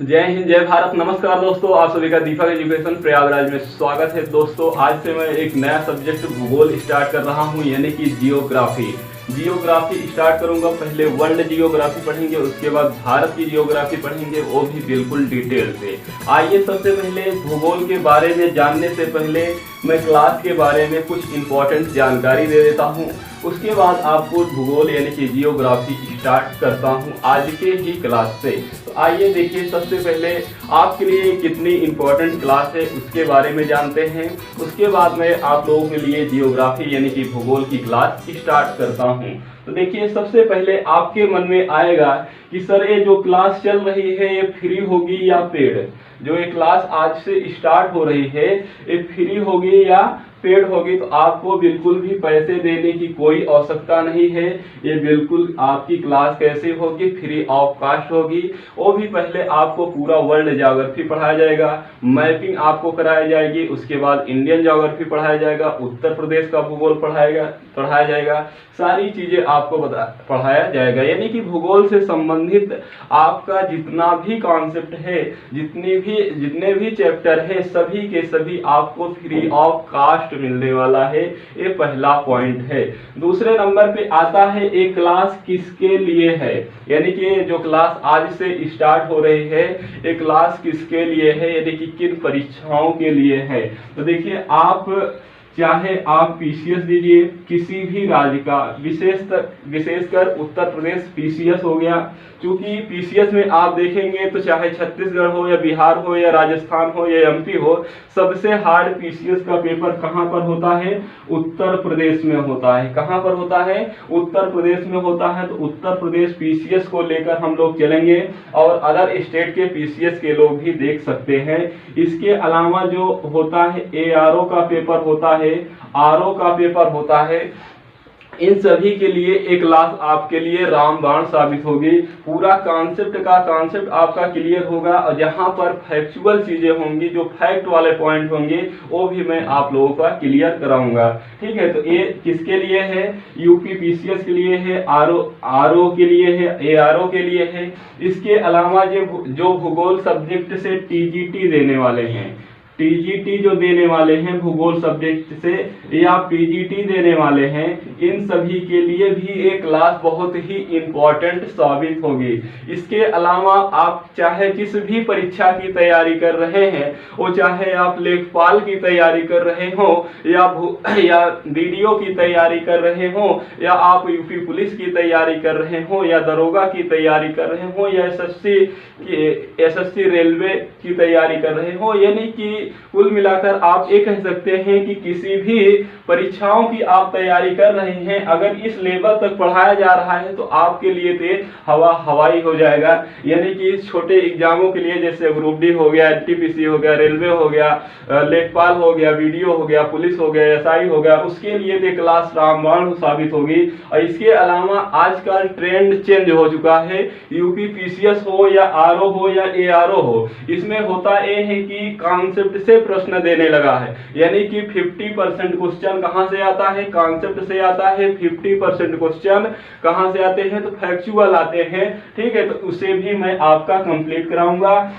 जय हिंद, जय भारत। नमस्कार दोस्तों, आप सभी का दीपक एजुकेशन प्रयागराज में स्वागत है। दोस्तों, आज से मैं एक नया सब्जेक्ट भूगोल स्टार्ट कर रहा हूं, यानी कि जियोग्राफी। जियोग्राफी स्टार्ट करूंगा। पहले वर्ल्ड जियोग्राफी पढ़ेंगे, उसके बाद भारत की जियोग्राफी पढ़ेंगे, वो भी बिल्कुल डिटेल से। आइए सबसे पहले भूगोल के बारे में जानने से पहले मैं क्लास के बारे में कुछ इंपॉर्टेंट जानकारी दे देता हूँ। उसके बाद आपको भूगोल यानी कि जियोग्राफी स्टार्ट करता हूँ आज के ही क्लास से। तो आइए देखिए, सबसे पहले आपके लिए कितनी इंपॉर्टेंट क्लास है उसके बारे में जानते हैं। उसके बाद मैं आप लोगों के लिए जियोग्राफी यानी कि भूगोल की क्लास स्टार्ट करता हूँ। तो देखिए, सबसे पहले आपके मन में आएगा कि सर ये जो क्लास चल रही है ये फ्री होगी या पेड। जो ये क्लास आज से स्टार्ट हो रही है ये फ्री होगी या पेड होगी। तो आपको बिल्कुल भी पैसे देने की कोई आवश्यकता नहीं है। ये बिल्कुल आपकी क्लास कैसे होगी, फ्री ऑफ कास्ट होगी। वो भी पहले आपको पूरा वर्ल्ड ज्योग्राफी पढ़ाया जाएगा, मैपिंग आपको कराई जाएगी, उसके बाद इंडियन ज्योग्राफी पढ़ाया जाएगा, उत्तर प्रदेश का भूगोल पढ़ाया जाएगा। सारी चीजें आपको पढ़ाया जाएगा, यानी कि भूगोल से संबंधित आपका जितना भी कॉन्सेप्ट है, जितने भी चैप्टर है, सभी के सभी आपको फ्री ऑफ कास्ट मिलने वाला है। ये पहला पॉइंट है। दूसरे नंबर पे आता है एक क्लास किसके लिए है, यानी कि जो क्लास आज से स्टार्ट हो रही है ये क्लास किसके लिए है, यानी कि किन परीक्षाओं के लिए है। तो देखिए, आप चाहे आप पीसीएस दीजिए किसी भी राज्य का, विशेषकर उत्तर प्रदेश पीसीएस हो गया। क्योंकि पीसीएस में आप देखेंगे तो चाहे छत्तीसगढ़ हो या बिहार हो या राजस्थान हो या एमपी हो, सबसे हार्ड पीसीएस का पेपर कहां पर होता है? उत्तर प्रदेश में होता है। कहां पर होता है? उत्तर प्रदेश में होता है। तो उत्तर प्रदेश पीसीएस को लेकर हम लोग चलेंगे और अदर स्टेट के पीसीएस के लोग भी देख सकते हैं। इसके अलावा जो होता है एआरओ का पेपर होता है, आरओ का पेपर होता है, इन सभी के लिए एक क्लास आपके लिए रामबाण साबित होगी। पूरा कॉन्सेप्ट आपका क्लियर होगा और जहां पर फैक्चुअल चीजें होंगी, जो फैक्ट वाले पॉइंट होंगे, वो भी मैं आप लोगों का क्लियर कराऊंगा। ठीक है, तो ये किसके लिए है? यूपी पीसीएस के लिए है, आरओ के लिए है, एआरओ के लिए है। इसके अलावा जो भूगोल सब्जेक्ट से टीजीटी देने वाले हैं, टीजीटी जो देने वाले हैं भूगोल सब्जेक्ट से या पीजीटी देने वाले हैं, इन सभी के लिए भी एक क्लास बहुत ही इंपॉर्टेंट साबित होगी। इसके अलावा आप चाहे किस भी परीक्षा की तैयारी कर रहे हैं, वो चाहे आप लेखपाल की तैयारी कर रहे हो या बीडीओ की तैयारी कर रहे हो, या आप यूपी पुलिस की तैयारी कर रहे हो, या दरोगा की तैयारी कर रहे हो, या एसएससी रेलवे की तैयारी कर रहे हो, यानी कि कुल मिलाकर आप ये कह सकते हैं कि किसी भी परीक्षाओं की आप तैयारी कर रहे हैं, अगर इस लेवल तक पढ़ाया जा रहा है तो आपके लिए तो हवाई हो जाएगा। यानी कि छोटे एग्जामों के लिए जैसे ग्रुप डी हो गया, एनटीपीसी हो गया, रेलवे हो गया, लेखपाल हो गया, वीडियो हो गया, पुलिस हो गया, एसआई हो गया, उसके लिए तो क्लास रामबाण साबित होगी। और इसके अलावा आजकल ट्रेंड चेंज हो चुका है, यूपी पीसीएस हो या आरओ हो या एआरओ हो, इसमें होता यह है कि कॉन्सेप्ट से प्रश्न देने लगा है। यानी कि 50% क्वेश्चन कहां से आता है? कॉन्सेप्ट से आता है। 50% क्वेश्चन कहां से आते हैं? तो फैक्चुअल आते हैं। ठीक है, तो उसे भी मैं आपका कंप्लीट कराऊंगा।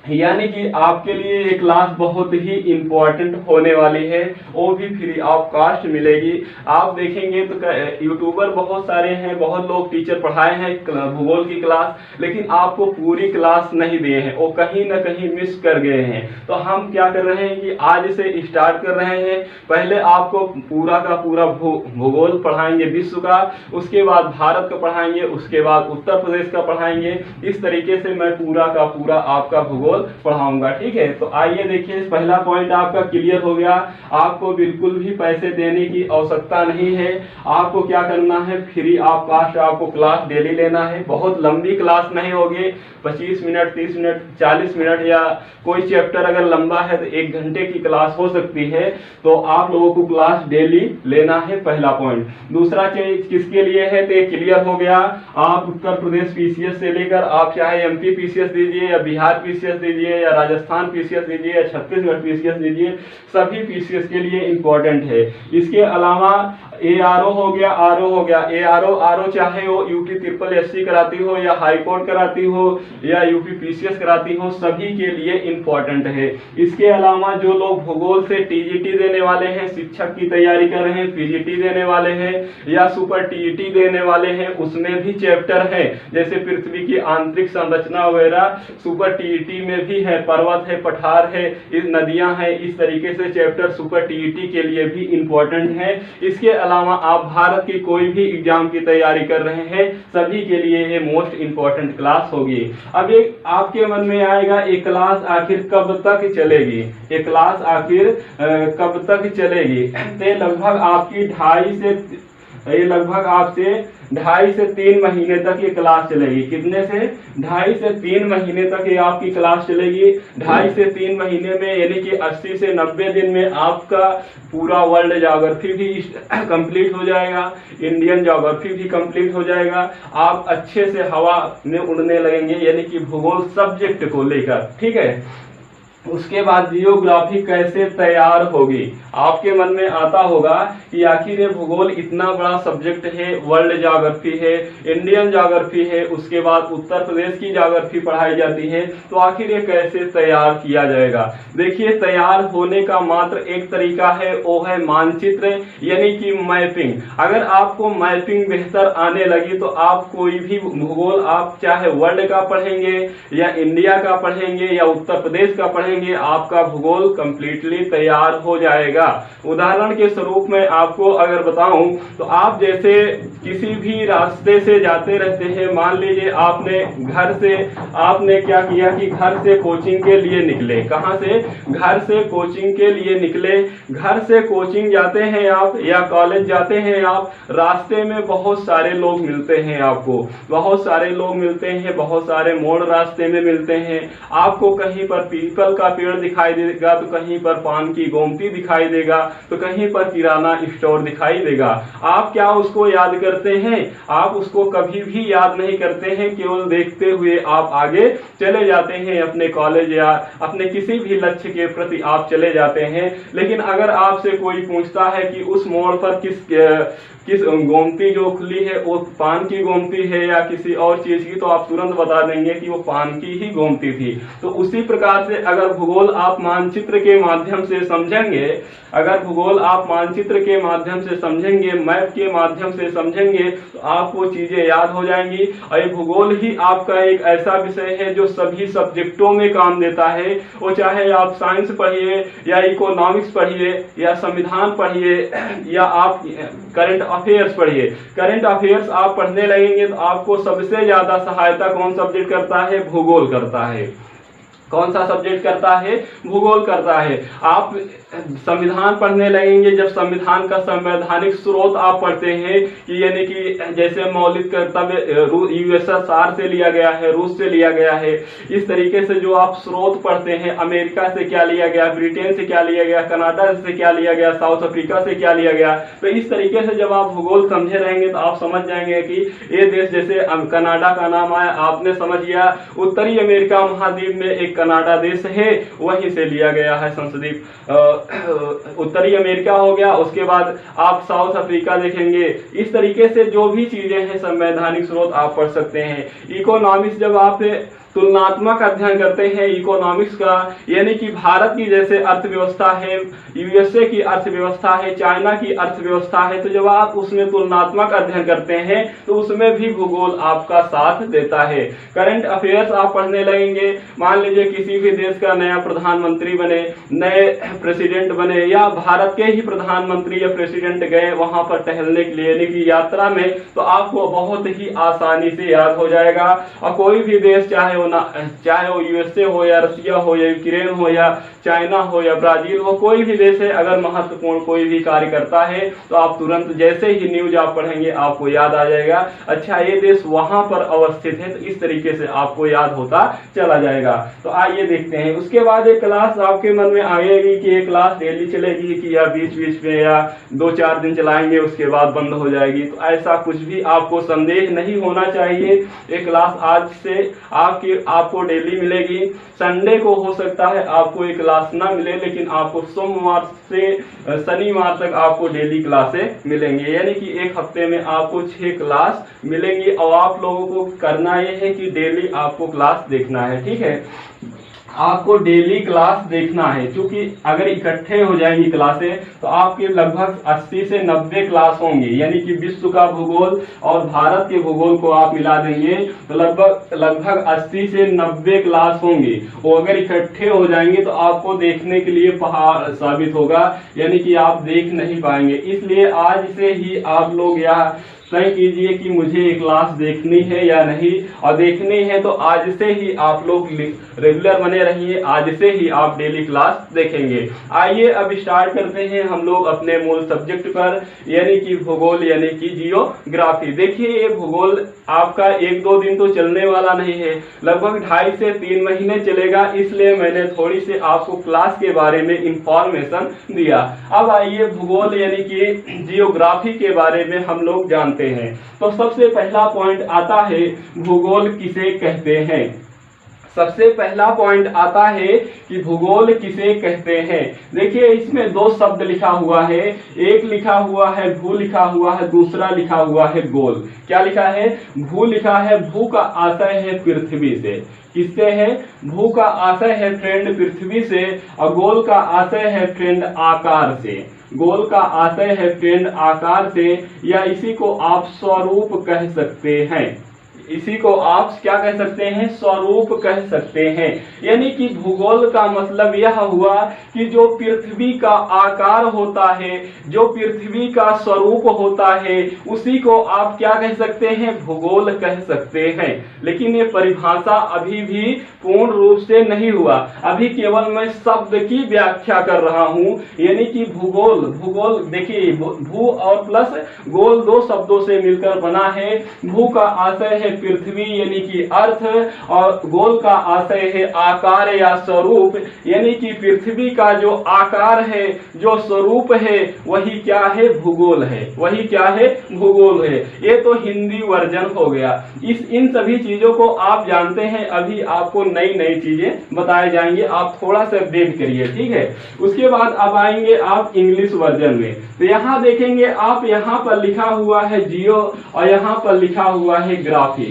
यानी कि आपके लिए एक क्लास बहुत ही इंपॉर्टेंट होने वाली है, वो भी फ्री ऑफ कास्ट मिलेगी। आप देखेंगे तो यूट्यूबर बहुत सारे हैं, बहुत लोग टीचर पढ़ाए हैं भूगोल की क्लास, लेकिन आपको पूरी क्लास नहीं दिए हैं, वो कहीं ना कहीं मिस कर गए हैं। तो हम क्या कर रहे हैं कि आज से स्टार्ट कर रहे हैं। पहले आपको पूरा का पूरा भूगोल पढ़ाएंगे विश्व का, उसके बाद भारत का पढ़ाएंगे, उसके बाद उत्तर प्रदेश का पढ़ाएंगे। इस तरीके से मैं पूरा का पूरा आपका भूगोल पढ़ाऊंगा। ठीक है, तो आइए देखिए, पहला पॉइंट आपका क्लियर हो गया। आपको बिल्कुल भी पैसे देने की आवश्यकता नहीं है। आपको क्या करना है? फ्री ऑफ कास्ट आपको क्लास डेली लेना है। बहुत लंबी क्लास नहीं होगी, 25 मिनट, 30 मिनट, 40 मिनट, या कोई चैप्टर अगर लंबा है तो 1 घंटे की क्लास हो सकती है। तो आप लोगों को क्लास डेली लेना है, पहला पॉइंट। दूसरा चीज किसके लिए है तो ये क्लियर हो गया। आप उत्तर प्रदेश पीसीएस से लेकर आप चाहे एमपी पीसीएस दीजिए या बिहार पीसीएस दीजिए या राजस्थान पीसीएस दीजिए या छत्तीसगढ़ पीसीएस दीजिए, सभी पीसीएस के लिए इंपॉर्टेंट है। इसके अलावा ARO हो गया, RO हो गया। ARO चाहे वो UP SSSC कराती हो या हाई कोर्ट कराती हो या UP PCS कराती हो, सभी के लिए इंपॉर्टेंट है। इसके अलावा जो लोग भूगोल से TGT देने वाले हैं, शिक्षक की तैयारी कर रहे हैं, PGT देने वाले हैं या सुपर TET देने वाले हैं, उसमें भी चैप्टर है, जैसे पृथ्वी की आंतरिक संरचना वगैरह सुपर TET में भी है, पर्वत है, पठार है, नदियां हैं, इस तरीके से चैप्टर सुपर TET के लिए भी इंपॉर्टेंट है। इसके अलावा आप भारत की कोई भी एग्जाम की तैयारी कर रहे हैं, सभी के लिए ये मोस्ट इंपॉर्टेंट क्लास होगी। अब ये आपके मन में आएगा, ये क्लास आखिर कब तक चलेगी, ये क्लास आखिर कब तक चलेगी। तो लगभग आपकी 2.5 से 3 महीने तक ये क्लास चलेगी। कितने से? 2.5 से 3 महीने तक ये आपकी क्लास चलेगी। 2.5 से 3 महीने में यानी कि 80 से 90 दिन में आपका पूरा वर्ल्ड ज्योग्राफी भी कंप्लीट हो जाएगा, इंडियन ज्योग्राफी भी कंप्लीट हो जाएगा। आप अच्छे से हवा में उड़ने लगेंगे, यानी कि भूगोल सब्जेक्ट को लेकर, ठीक है। उसके बाद जियोग्राफी कैसे तैयार होगी, आपके मन में आता होगा कि आखिर ये भूगोल इतना बड़ा सब्जेक्ट है, वर्ल्ड ज्योग्राफी है, इंडियन ज्योग्राफी है, उसके बाद उत्तर प्रदेश की ज्योग्राफी पढ़ाई जाती है, तो आखिर ये कैसे तैयार किया जाएगा। देखिए, तैयार होने का मात्र एक तरीका है, वो है मानचित्र यानी कि मैपिंग। अगर आपको मैपिंग बेहतर आने लगी तो आप कोई भी भूगोल, आप चाहे वर्ल्ड का पढ़ेंगे या इंडिया का पढ़ेंगे या उत्तर प्रदेश का पढ़ेंगे, आपका भूगोल कंप्लीटली तैयार हो जाएगा। उदाहरण के स्वरूप में आपको अगर बताऊं तो आप जैसे किसी भी रास्ते से जाते रहते हैं, मान लीजिए आपने क्या किया कि घर से कोचिंग के लिए निकले। कहां से? घर से कोचिंग के लिए निकले। घर से कोचिंग जाते हैं आप या कॉलेज जाते हैं आप, रास्ते में बहुत सारे लोग मिलते हैं, आपको बहुत सारे लोग मिलते हैं, बहुत सारे मोड़ रास्ते में मिलते हैं। आपको कहीं पर पीपल का पेड़ दिखाई देगा तो कहीं पर पान की गोमती दिखाई देगा तो कहीं पर किराना स्टोर दिखाई देगा। आप क्या उसको याद करते हैं? आप उसको कभी भी याद नहीं करते हैं, केवल देखते हुए आप आगे चले जाते हैं, अपने कॉलेज या अपने किसी भी लक्ष्य के प्रति आप चले जाते हैं। लेकिन अगर आपसे कोई पूछता है कि उस मोड़ पर किस गोमती जो खुली है वो पान की गोमती है या किसी और चीज की, तो आप तुरंत बता देंगे कि वो पान की ही गोमती थी। तो उसी प्रकार से अगर भूगोल आप मानचित्र के माध्यम से समझेंगे, अगर भूगोल आप मानचित्र के माध्यम से समझेंगे, मैप के माध्यम से समझेंगे, तो आपको चीजें याद हो जाएंगी। और ये भूगोल ही आपका एक ऐसा विषय है जो सभी सब्जेक्टों में काम देता है। वो चाहे आप साइंस पढ़िए या इकोनॉमिक्स पढ़िए या संविधान पढ़िए या आप करंट अफेयर्स पढ़िए। करंट अफेयर्स आप पढ़ने लगेंगे तो आपको सबसे ज्यादा सहायता कौन सब्जेक्ट करता है? भूगोल करता है। कौन सा सब्जेक्ट करता है? भूगोल करता है। आप संविधान पढ़ने लगेंगे, जब संविधान का संवैधानिक स्रोत आप पढ़ते हैं कि यानी कि जैसे मौलिक कर्तव्य USSR से लिया गया है, रूस से लिया गया है, इस तरीके से जो आप स्रोत पढ़ते हैं, अमेरिका से क्या लिया गया, ब्रिटेन से क्या लिया गया, कनाडा से क्या लिया गया, साउथ अफ्रीका से क्या लिया गया, तो इस तरीके से जब आप भूगोल समझे रहेंगे तो आप समझ जाएंगे कि ये देश, जैसे कनाडा का नाम आया, आपने समझ लिया उत्तरी अमेरिका महाद्वीप में एक कनाडा देश है, वहीं से लिया गया है संसदीप उत्तरी अमेरिका हो गया। उसके बाद आप साउथ अफ्रीका देखेंगे। इस तरीके से जो भी चीजें हैं संवैधानिक स्रोत आप पढ़ सकते हैं। इकोनॉमिक्स जब आप तुलनात्मक अध्ययन करते हैं इकोनॉमिक्स का, यानी कि भारत की जैसे अर्थव्यवस्था है, USA की अर्थव्यवस्था है, चाइना की अर्थव्यवस्था है, तो जब आप उसमें तुलनात्मक अध्ययन करते हैं तो उसमें भी भूगोल आपका साथ देता है। करंट अफेयर्स आप पढ़ने लगेंगे, मान लीजिए किसी भी देश का नया प्रधानमंत्री बने, नए प्रेसिडेंट बने या भारत के ही प्रधानमंत्री या प्रेसिडेंट गए वहां पर टहलने के लिए, यानी कि यात्रा में, तो आपको बहुत ही आसानी से याद हो जाएगा। और कोई भी देश चाहे वो USA हो या रसिया हो या यूक्रेन हो या चाइना हो या ब्राजील हो, कोई भी देश है, अगर महत्वपूर्ण कोई भी कार्य करता है तो आप तुरंत जैसे ही न्यूज आप पढ़ेंगे आपको याद आ जाएगा, अच्छा ये देश वहां पर अवस्थित है, तो इस तरीके से आपको याद होता चला जाएगा। तो आइए देखते हैं। उसके बाद एक क्लास आपके मन में आएगी कि ये क्लास डेली चलेगी कि या बीच बीच में या 2-4 दिन चलाएंगे उसके बाद बंद हो जाएगी, तो ऐसा कुछ भी आपको संदेह नहीं होना चाहिए। ये क्लास आज से आपके की आपको डेली मिलेगी। संडे को हो सकता है आपको एक क्लास ना मिले, लेकिन आपको सोमवार से शनिवार तक आपको डेली क्लासें मिलेंगे, यानी कि एक हफ्ते में आपको 6 क्लास मिलेंगी। और आप लोगों को करना यह है कि डेली आपको क्लास देखना है, ठीक है, आपको डेली क्लास देखना है। क्योंकि अगर इकट्ठे हो जाएंगी क्लासें तो आपके लगभग 80 से 90 क्लास होंगी, यानी कि विश्व का भूगोल और भारत के भूगोल को आप मिला देंगे तो लगभग 80 से 90 क्लास होंगी। वो अगर इकट्ठे हो जाएंगे तो आपको देखने के लिए पहाड़ साबित होगा, यानी कि आप देख नहीं पाएंगे। इसलिए आज से ही आप लोग यहाँ तय कीजिए कि मुझे ये क्लास देखनी है या नहीं, और देखनी है तो आज से ही आप लोग रेगुलर बने रहिए, आज से ही आप डेली क्लास देखेंगे। आइए अब स्टार्ट करते हैं हम लोग अपने मूल सब्जेक्ट पर, यानी कि भूगोल यानी कि जियोग्राफी। देखिए ये भूगोल आपका 1-2 दिन तो चलने वाला नहीं है, लगभग 2.5 से 3 महीने चलेगा, इसलिए मैंने थोड़ी सी आपको क्लास के बारे में इंफॉर्मेशन दिया। अब आइए भूगोल यानी कि जियोग्राफी के बारे में हम लोग जानते हैं। तो सबसे पहला पॉइंट आता है भूगोल किसे कहते हैं। सबसे पहला पॉइंट आता है कि भूगोल किसे कहते हैं। देखिए इसमें 2 शब्द लिखा हुआ है, एक लिखा हुआ है भू लिखा हुआ है, दूसरा लिखा हुआ है गोल। क्या लिखा है? भू लिखा है। भू का आशय है पृथ्वी से। किससे है? भू का आशय है फ्रेंड पृथ्वी से, और गोल का आशय है फ्रेंड आकार से। गोल का आशय है फ्रेंड आकार से, या इसी को आप स्वरूप कह सकते हैं। इसी को आप क्या कह सकते हैं? स्वरूप कह सकते हैं। यानी कि भूगोल का मतलब यह हुआ कि जो पृथ्वी का आकार होता है, जो पृथ्वी का स्वरूप होता है, उसी को आप क्या कह सकते हैं? भूगोल कह सकते हैं। लेकिन ये परिभाषा अभी भी पूर्ण रूप से नहीं हुआ, अभी केवल मैं शब्द की व्याख्या कर रहा हूं। यानी कि भूगोल, भूगोल देखिए भू और प्लस गोल 2 शब्दों से मिलकर बना है। भू का आशय है पृथ्वी यानी कि अर्थ, और गोल का आशय है आकार या स्वरूप, यानी कि पृथ्वी का जो आकार है, जो स्वरूप है, वही क्या है? भूगोल है। वही क्या है? भूगोल है। ये तो हिंदी वर्जन हो गया। इन सभी चीजों को आप जानते हैं, अभी आपको नई नई चीजें बताए जाएंगे, आप थोड़ा सा वेट करिए, ठीक है। उसके बाद अब आएंगे आप इंग्लिश वर्जन में। तो यहाँ देखेंगे आप, यहाँ पर लिखा हुआ है जियो और यहाँ पर लिखा हुआ है ग्राफी।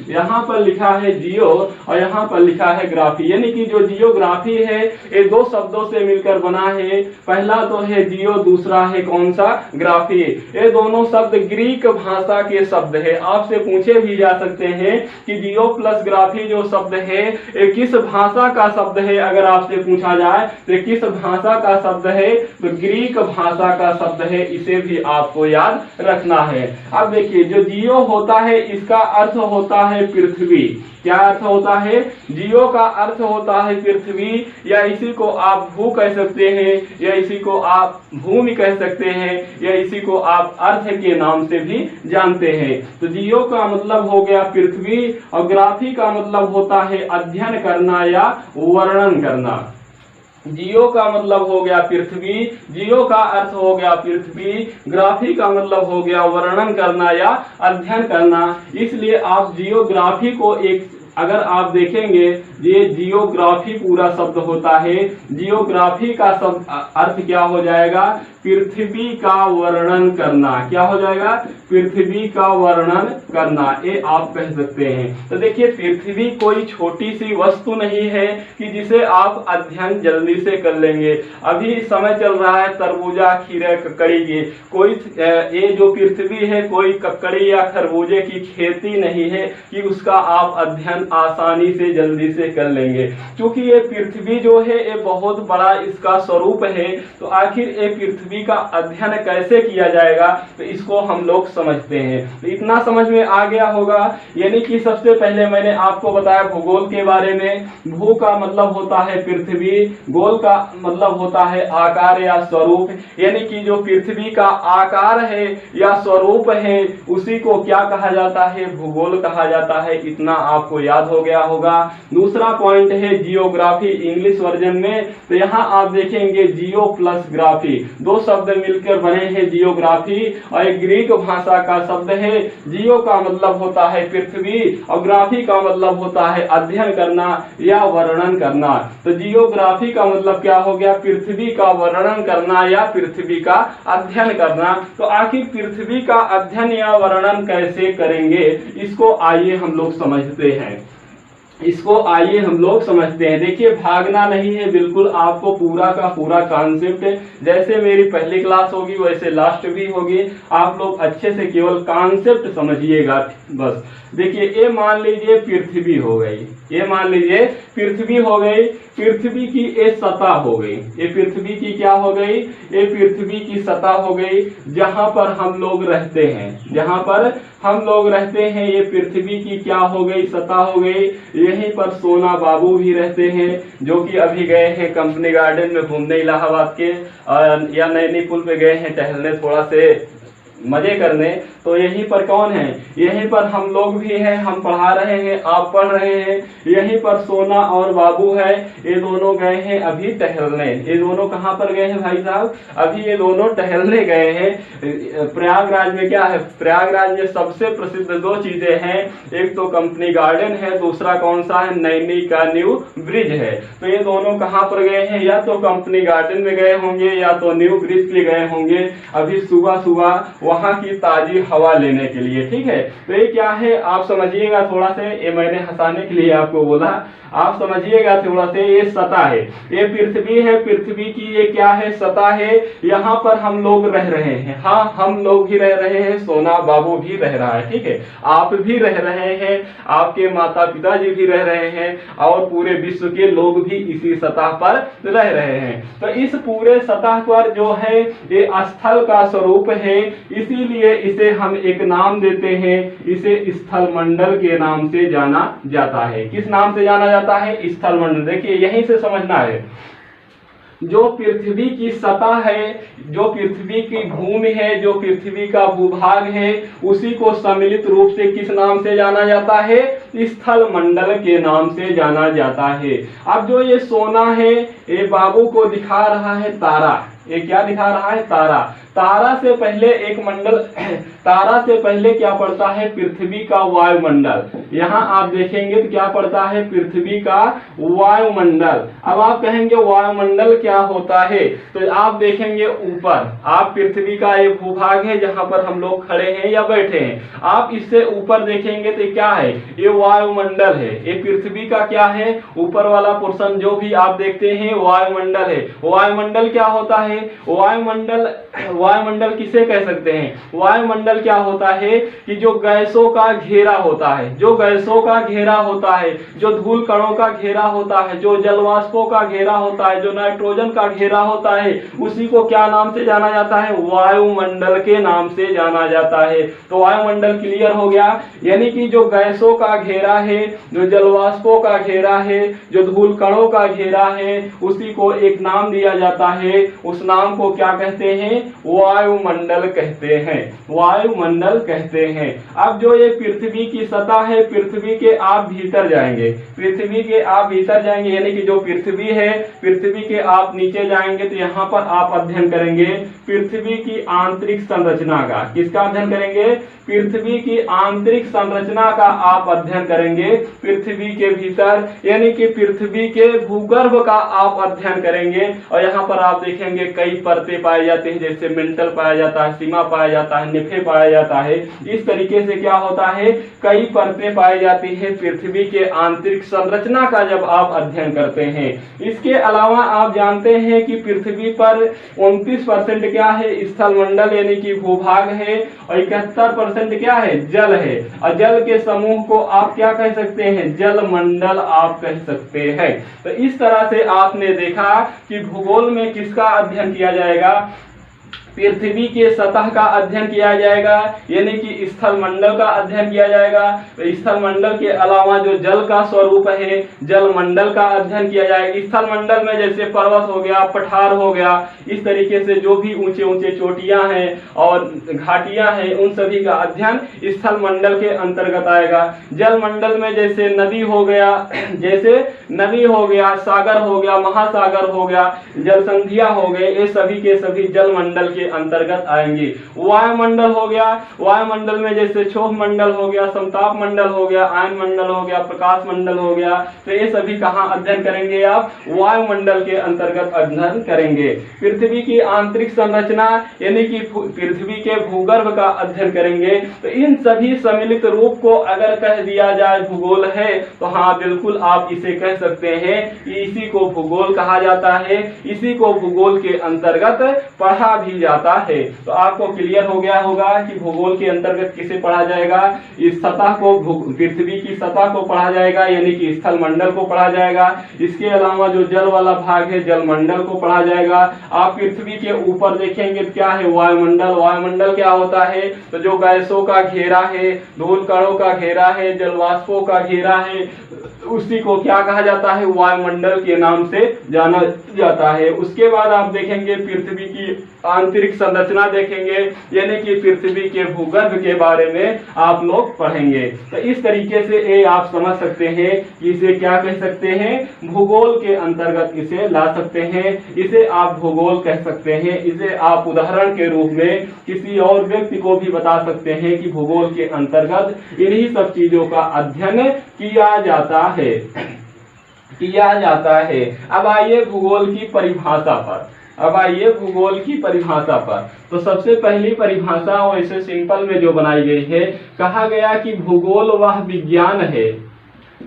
यहाँ पर लिखा है जियो और यहाँ पर लिखा है ग्राफी। यानी कि जो जियोग्राफी है ये 2 शब्दों से मिलकर बना है। पहला तो है जियो, दूसरा है कौन सा? ग्राफी। ये दोनों शब्द ग्रीक भाषा के शब्द है। आपसे पूछे भी जा सकते हैं कि जियो प्लस ग्राफी जो शब्द है ये किस भाषा का शब्द है। अगर आपसे पूछा जाए तो किस भाषा का शब्द है, तो ग्रीक भाषा का शब्द है। इसे भी आपको याद रखना है। अब देखिए जो जियो होता है इसका अर्थ होता है पृथ्वी। क्या अर्थ होता है? जियो का अर्थ होता है पृथ्वी, या इसी को आप भू कह सकते हैं, या इसी को आप भूमि कह सकते हैं, या इसी को आप अर्थ के नाम से भी जानते हैं। तो जियो का मतलब हो गया पृथ्वी, और ग्राफी का मतलब होता है अध्ययन करना या वर्णन करना। जियो का मतलब हो गया पृथ्वी, जियो का अर्थ हो गया पृथ्वी, ग्राफी का मतलब हो गया वर्णन करना या अध्ययन करना। इसलिए आप जियोग्राफी को एक, अगर आप देखेंगे ये जियोग्राफी पूरा शब्द होता है, जियोग्राफी का शब्द अर्थ क्या हो जाएगा? पृथ्वी का वर्णन करना। क्या हो जाएगा? पृथ्वी का वर्णन करना, ये आप कह सकते हैं। तो देखिए पृथ्वी कोई छोटी सी वस्तु नहीं है कि जिसे आप अध्ययन जल्दी से कर लेंगे। अभी समय चल रहा है तरबूजा, खीरे, ककड़ी की। कोई ये जो पृथ्वी है कोई ककड़ी या खरबूजे की खेती नहीं है कि उसका आप अध्ययन आसानी से जल्दी से कर लेंगे। क्योंकि ये पृथ्वी जो है ये बहुत बड़ा इसका स्वरूप है, तो आखिर ये पृथ्वी का अध्ययन कैसे किया जाएगा, तो इसको हम लोग समझते हैं। तो इतना समझ में आ गया होगा। यानी कि सबसे पहले मैंने आपको बताया भूगोल के बारे में। भू का मतलब होता है पृथ्वी, गोल का मतलब होता है आकार या स्वरूप, यानी कि जो पृथ्वी का आकार है या स्वरूप है उसी को क्या कहा जाता है? भूगोल कहा जाता है। इतना आपको याद हो गया होगा। दूसरा पॉइंट है जियोग्राफी इंग्लिश वर्जन में। तो यहाँ आप देखेंगे जियो प्लस ग्राफी, 2 शब्द मिलकर बने हैं जियोग्राफी, और एक ग्रीक भाषा का शब्द है। जियो का मतलब होता है पृथ्वी और ग्राफी का मतलब होता है अध्ययन करना या वर्णन करना। तो जियोग्राफी का मतलब क्या हो गया? पृथ्वी का वर्णन करना या पृथ्वी का अध्ययन करना। तो आखिर पृथ्वी का अध्ययन या वर्णन कैसे करेंगे, इसको आइए हम लोग समझते हैं। देखिए, भागना नहीं है, बिल्कुल आपको पूरा का पूरा कॉन्सेप्ट, जैसे मेरी पहली क्लास होगी वैसे लास्ट भी होगी, आप लोग अच्छे से केवल कॉन्सेप्ट समझिएगा बस। देखिए, ये मान लीजिए पृथ्वी हो गई, पृथ्वी की ये सतह हो गई, ये पृथ्वी की क्या हो गई? ये पृथ्वी की सतह हो गई, जहां पर हम लोग रहते हैं, ये पृथ्वी की क्या हो गई? सतह हो गई। यहीं पर सोना बाबू भी रहते हैं, जो कि अभी गए हैं कंपनी गार्डन में घूमने इलाहाबाद के, या नैनी पुल पे गए हैं टहलने, थोड़ा से मजे करने। तो यहीं पर कौन है? यहीं पर हम लोग भी हैं, हम पढ़ा रहे हैं, आप पढ़ रहे हैं। यहीं पर सोना और बाबू है, ये दोनों गए हैं अभी टहलने। ये दोनों कहाँ पर गए हैं भाई साहब? अभी ये दोनों टहलने गए हैं। प्रयागराज में क्या है? प्रयागराज में सबसे प्रसिद्ध दो चीजें हैं, एक तो कंपनी गार्डन है, दूसरा कौन सा है? नैनी का न्यू ब्रिज है। तो ये दोनों कहाँ पर गए हैं? या तो कंपनी गार्डन में गए होंगे या तो न्यू ब्रिज पे गए होंगे, अभी सुबह सुबह वहां की ताजी हवा लेने के लिए। ठीक है, तो ये क्या है आप समझिएगा थोड़ा से, ये मैंने हंसाने के लिए आपको बोला, आप समझिएगा थोड़ा से। ये सतह है, ये पृथ्वी है, पृथ्वी की ये क्या है? सतह है। यहाँ पर हम लोग रह रहे हैं, हाँ हम लोग भी रह रहे हैं, सोना बाबू भी रह रहा है, ठीक है, आप भी रह रहे हैं, आपके माता पिताजी भी रह रहे हैं, और पूरे विश्व के लोग भी इसी सतह पर रह रहे हैं। तो इस पूरे सतह पर जो है ये स्थल का स्वरूप है, इसीलिए इसे हम एक नाम देते हैं, इसे स्थल मंडल के नाम से जाना जाता है। किस नाम से जाना जाता है? स्थल मंडल। देखिए, यहीं से समझना है, जो पृथ्वी की सतह है, जो पृथ्वी की भूमि है, जो पृथ्वी का भूभाग है, उसी को सम्मिलित रूप से किस नाम से जाना जाता है? स्थल मंडल के नाम से जाना जाता है। अब जो ये सोना है, ये बाबू को दिखा रहा है तारा। ये क्या दिखा रहा है? तारा। तारा से पहले एक मंडल, तारा से पहले क्या पड़ता है? पृथ्वी का वायुमंडल। यहाँ आप देखेंगे तो क्या पड़ता है? पृथ्वी का वायुमंडल। अब आप कहेंगे वायुमंडल क्या होता है? तो आप देखेंगे ऊपर, आप पृथ्वी का ये भूभाग है जहां पर हम लोग खड़े हैं या बैठे हैं, आप इससे ऊपर देखेंगे तो क्या है? ये वायुमंडल है। ये पृथ्वी का क्या है? ऊपर वाला पोर्शन जो भी आप देखते हैं वायुमंडल है। वायुमंडल क्या होता है? वायुमंडल किसे कह सकते हैं? वायुमंडल क्या होता है कि जो गैसों का घेरा होता है, जो गैसों का घेरा होता है, जो धूल कणों का घेरा होता है, जो जलवाष्पों का घेरा होता है, जो नाइट्रोजन का घेरा होता है, उसी को क्या नाम से जाना जाता है? वायुमंडल के नाम से जाना जाता है। तो वायुमंडल क्लियर हो गया, यानी कि जो गैसों का घेरा है, जो जलवाष्पों का घेरा है, जो धूल कणों का घेरा है, उसी को एक नाम दिया जाता है। उस नाम को क्या कहते हैं? वायुमंडल कहते हैं, वायुमंडल कहते हैं। अब जो ये पृथ्वी की सतह है, पृथ्वी के आप भीतर जाएंगे, पृथ्वी के आप भीतर जाएंगे, यानी कि जो पृथ्वी है, पृथ्वी के आप नीचे जाएंगे तो यहाँ पर आप अध्ययन करेंगे पृथ्वी की आंतरिक संरचना का। किसका अध्ययन करेंगे? पृथ्वी की आंतरिक संरचना का आप अध्ययन करेंगे पृथ्वी के भीतर, यानी कि पृथ्वी के भूगर्भ का आप अध्ययन करेंगे। और यहाँ पर आप देखेंगे कई परतें पाई जाती हैं, जैसे मेंटल पाया जाता है, सीमा पाया जाता है, निफे पाया जाता है। इस तरीके से क्या होता है? कई परतें पाई जाती है पृथ्वी के आंतरिक संरचना का जब आप अध्ययन करते हैं। इसके अलावा आप जानते हैं कि पृथ्वी पर 29% क्या है? स्थल मंडल यानी कि भूभाग है, और 71% क्या है? जल है। और जल के समूह को आप क्या कह सकते हैं? जल मंडल आप कह सकते हैं। तो इस तरह से आपने देखा कि भूगोल में किसका अध्ययन किया जाएगा? पृथ्वी के सतह का अध्ययन किया जाएगा, यानी कि स्थल मंडल का अध्ययन किया जाएगा। स्थल मंडल के अलावा जो जल का स्वरूप है, जल मंडल का अध्ययन किया जाएगा। स्थल मंडल में जैसे पर्वत हो गया, पठार हो गया, इस तरीके से जो भी ऊंचे ऊंचे चोटियां हैं और घाटियां हैं, उन सभी का अध्ययन स्थल मंडल के अंतर्गत आएगा। जल मंडल में जैसे नदी हो गया, जैसे नदी हो गया, सागर हो गया, महासागर हो गया, जल संधियां हो गए, ये सभी के सभी जल मंडल के अंतर्गत आएंगे। वायुमंडल हो गया, वायुमंडल में जैसे क्षोभ मंडल हो गया, समताप मंडल हो गया, आयन मंडल हो गया, प्रकाश मंडल हो गया, तो ये सभी कहाँ अध्ययन करेंगे आप? वायुमंडल के अंतर्गत अध्ययन करेंगे। पृथ्वी की आंतरिक संरचना यानी कि पृथ्वी के भूगर्भ का अध्ययन करेंगे। तो इन सभी सम्मिलित रूप को अगर कह दिया जाए भूगोल है, तो हाँ बिल्कुल आप इसे कह सकते हैं कि इसी को भूगोल कहा जाता है, इसी को भूगोल के अंतर्गत पढ़ा भी जाता है। तो आपको क्लियर हो गया होगा कि भूगोल के अंतर्गत किसे पढ़ा जाएगा? इस सतह को, पृथ्वी की सतह को पढ़ा जाएगा, यानी कि स्थल मंडल को पढ़ा जाएगा। इसके अलावा जो जल वाला भाग है, जल मंडल को पढ़ा जाएगा। आप पृथ्वी के ऊपर देखेंगे तो क्या है? वायुमंडल। वायुमंडल क्या होता है? तो जो गैसों का घेरा है, धूल कणों का घेरा है, जलवाष्पों का घेरा है, उसी को क्या कहा जाता है? वायुमंडल के नाम से जाना जाता है। उसके बाद आप देखेंगे पृथ्वी की आंतरिक संरचना देखेंगे, यानी कि पृथ्वी के भूगर्भ के बारे में आप लोग पढ़ेंगे। तो इस तरीके से ये आप समझ सकते हैं कि इसे क्या कह सकते हैं? भूगोल के अंतर्गत इसे ला सकते हैं, इसे आप भूगोल कह सकते हैं। इसे आप उदाहरण के रूप में किसी और व्यक्ति को भी बता सकते हैं कि भूगोल के अंतर्गत इन्हीं सब चीजों का अध्ययन किया जाता है, किया जाता है। अब आइए भूगोल की परिभाषा पर, अब आइए भूगोल की परिभाषा पर। तो सबसे पहली परिभाषा वैसे सिंपल में जो बनाई गई है, कहा गया कि भूगोल वह विज्ञान है,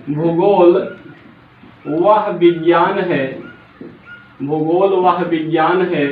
भूगोल वह विज्ञान है, भूगोल वह विज्ञान है,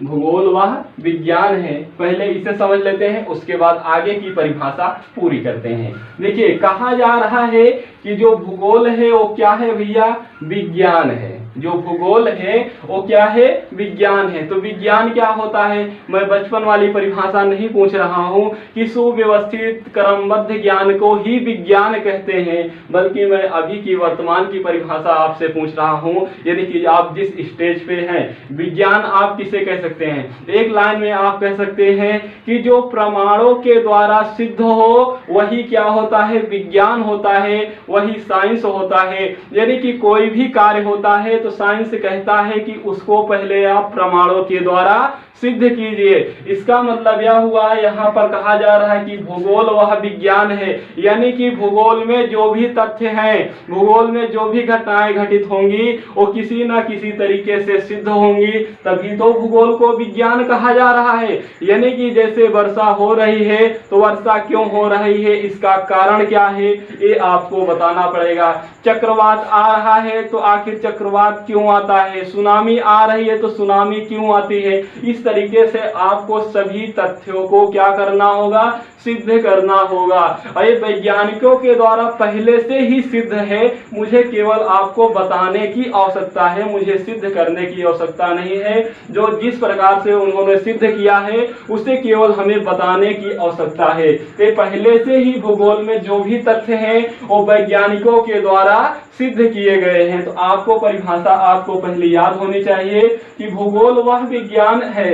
भूगोल वह विज्ञान है। पहले इसे समझ लेते हैं, उसके बाद आगे की परिभाषा पूरी करते हैं। देखिए कहा जा रहा है कि जो भूगोल है वो क्या है भैया? विज्ञान है। जो भूगोल है वो क्या है? विज्ञान है। तो विज्ञान क्या होता है? मैं बचपन वाली परिभाषा नहीं पूछ रहा हूं कि सुव्यवस्थित क्रमबद्ध ज्ञान को ही विज्ञान कहते हैं, बल्कि मैं अभी की वर्तमान की परिभाषा आपसे पूछ रहा हूं, यानी कि आप जिस स्टेज पे हैं, विज्ञान आप किसे कह सकते हैं? एक लाइन में आप कह सकते हैं कि जो प्रमाणों के द्वारा सिद्ध हो वही क्या होता है? विज्ञान होता है, वही साइंस होता है। यानी कि कोई भी कार्य होता है तो साइंस कहता है कि उसको पहले आप प्रमाणों के द्वारा सिद्ध कीजिए। इसका मतलब यह हुआ, यहाँ पर कहा जा रहा है कि भूगोल वह विज्ञान है, यानी कि भूगोल में जो भी तथ्य हैं, भूगोल में जो भी घटनाएं घटित होंगी वो किसी न किसी तरीके से सिद्ध होंगी, तभी तो भूगोल को विज्ञान कहा जा रहा है। यानी कि जैसे वर्षा हो रही है तो वर्षा क्यों हो रही है, इसका कारण क्या है, ये आपको बताना पड़ेगा। चक्रवात आ रहा है तो आखिर चक्रवात क्यों आता है, सुनामी आ रही है तो सुनामी क्यों आती है, इस तरीके से आपको सभी तथ्यों को क्या करना होगा? सिद्ध करना होगा। और ये वैज्ञानिकों के द्वारा पहले से ही सिद्ध है, मुझे केवल आपको बताने की आवश्यकता है, मुझे सिद्ध करने की आवश्यकता नहीं है। जो जिस प्रकार से उन्होंने सिद्ध किया है उसे केवल हमें बताने की आवश्यकता है। ये पहले से ही भूगोल में जो भी तथ्य हैं वो वैज्ञानिकों के द्वारा सिद्ध किए गए हैं। तो आपको परिभाषा आपको पहले याद होनी चाहिए कि भूगोल वह विज्ञान है,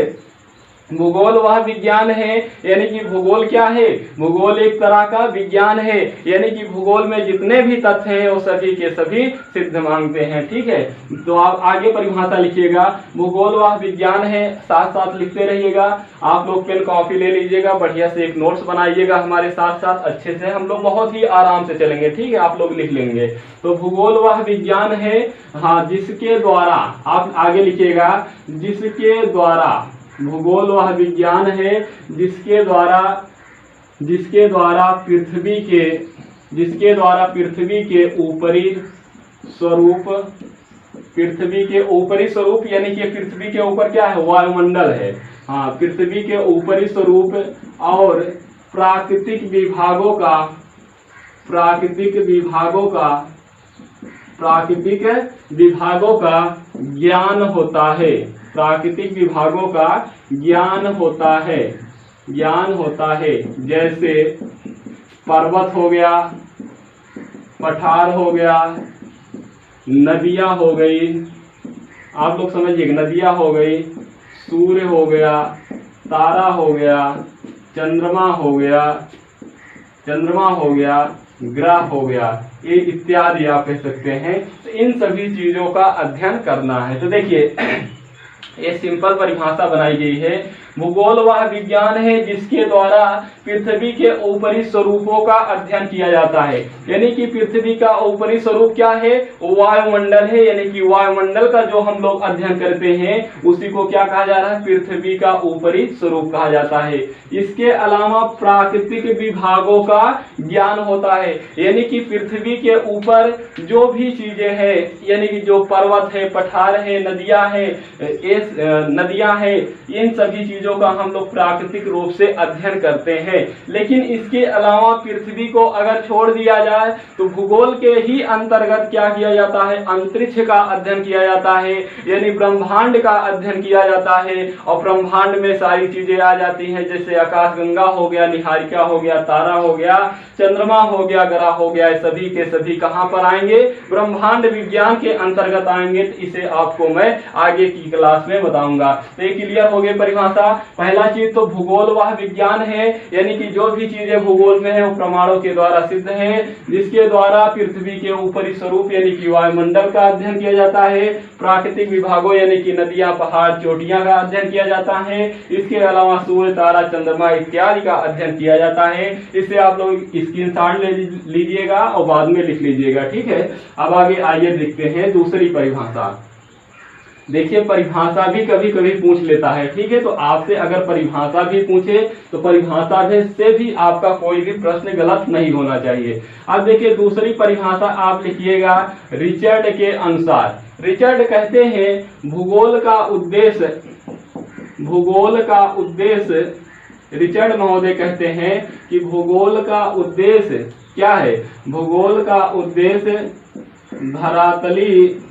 भूगोल वह विज्ञान है। यानी कि भूगोल क्या है? भूगोल एक तरह का विज्ञान है, यानी कि भूगोल में जितने भी तथ्य हैं वो सभी के सभी सिद्ध मांगते हैं। ठीक है, तो आप आगे परिभाषा लिखिएगा। भूगोल वह विज्ञान है, साथ साथ लिखते रहिएगा। आप लोग पेन कॉपी ले लीजिएगा, बढ़िया से एक नोट्स बनाइएगा हमारे साथ साथ, अच्छे से हम लोग बहुत ही आराम से चलेंगे। ठीक है, आप लोग लिख लेंगे। तो भूगोल वह विज्ञान है, हाँ, जिसके द्वारा, आप आगे लिखिएगा, जिसके द्वारा, भूगोल वह विज्ञान है जिसके द्वारा पृथ्वी के ऊपरी स्वरूप, पृथ्वी के ऊपरी स्वरूप यानी कि पृथ्वी के ऊपर क्या है? वायुमंडल है। हाँ, पृथ्वी के ऊपरी स्वरूप और प्राकृतिक विभागों का ज्ञान होता है। प्राकृतिक विभागों का ज्ञान होता है, ज्ञान होता है। जैसे पर्वत हो गया, पठार हो गया, नदियाँ हो गई, आप लोग समझिए, नदियाँ हो गई, सूर्य हो गया, तारा हो गया, चंद्रमा हो गया, चंद्रमा हो गया, ग्रह हो गया, ये इत्यादि आप कह सकते हैं। तो इन सभी चीजों का अध्ययन करना है। तो देखिए ये सिंपल परिभाषा बनाई गई है। भूगोल वह विज्ञान है जिसके द्वारा पृथ्वी के ऊपरी स्वरूपों का अध्ययन किया जाता है। यानी कि पृथ्वी का ऊपरी स्वरूप क्या है? वायुमंडल है। यानी कि वायुमंडल का जो हम लोग अध्ययन करते हैं उसी को क्या कहा जा रहा है? पृथ्वी का ऊपरी स्वरूप कहा जाता है। इसके अलावा प्राकृतिक विभागों का ज्ञान होता है। यानी कि पृथ्वी के ऊपर जो भी चीजें हैं, यानी कि जो पर्वत है, पठार है, नदियां हैं, इन सभी चीजों का हम लोग प्राकृतिक रूप से अध्ययन करते हैं। लेकिन इसके अलावा पृथ्वी को अगर छोड़ दिया जाए तो भूगोल के ही अंतर्गत क्या किया जाता है? अंतरिक्ष का अध्ययन किया जाता है, यानी ब्रह्मांड का अध्ययन किया जाता है। और ब्रह्मांड में सारी चीजें आ जाती हैं, जैसे आकाशगंगा हो गया, निहारिका हो गया, तारा हो गया, चंद्रमा हो गया, ग्रह हो गया, सभी के सभी कहां पर आएंगे? ब्रह्मांड विज्ञान के अंतर्गत आएंगे। तो इसे आपको मैं आगे की क्लास में बताऊंगा। तो ये क्लियर हो गई परिभाषा। पहला चीज तो भूगोल वह विज्ञान है, यानी कि जो भी चीजें भूगोल में है वो प्रमाणों के द्वारा सिद्ध है, जिसके द्वारा पृथ्वी के ऊपरी स्वरूप यानी कि वायुमंडल का अध्ययन किया जाता है। प्राकृतिक विभागों यानी कि नदियां, पहाड़, चोटियां का अध्ययन किया जाता है। इसके अलावा सूर्य, तारा, चंद्रमा इत्यादि का अध्ययन किया जाता है। इसे आप लोग स्क्रीनशॉट ले लीजिएगा और बाद में लिख लीजिएगा, ठीक है। अब आगे आइए देखते हैं दूसरी परिभाषा। देखिए परिभाषा भी कभी कभी पूछ लेता है, ठीक है। तो आपसे अगर परिभाषा भी पूछे तो परिभाषा से भी आपका कोई भी प्रश्न गलत नहीं होना चाहिए। अब देखिए दूसरी परिभाषा आप लिखिएगा रिचर्ड के अनुसार। रिचर्ड कहते हैं भूगोल का उद्देश्य, रिचर्ड महोदय कहते हैं कि भूगोल का उद्देश्य क्या है? भूगोल का उद्देश्य धरातली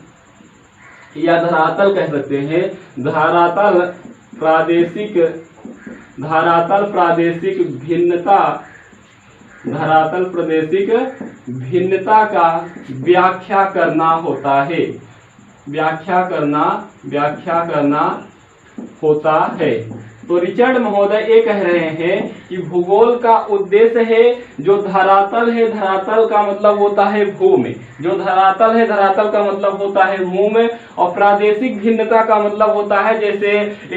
या धरातल कह सकते हैं, धरातल प्रादेशिक भिन्नता का व्याख्या करना होता है, व्याख्या करना होता है। तो रिचर्ड महोदय ये कह रहे हैं कि भूगोल का उद्देश्य है जो धरातल है, धरातल का मतलब होता है भूमि, जो धरातल है धरातल का मतलब होता है भूमि, और प्रादेशिक भिन्नता का मतलब होता है जैसे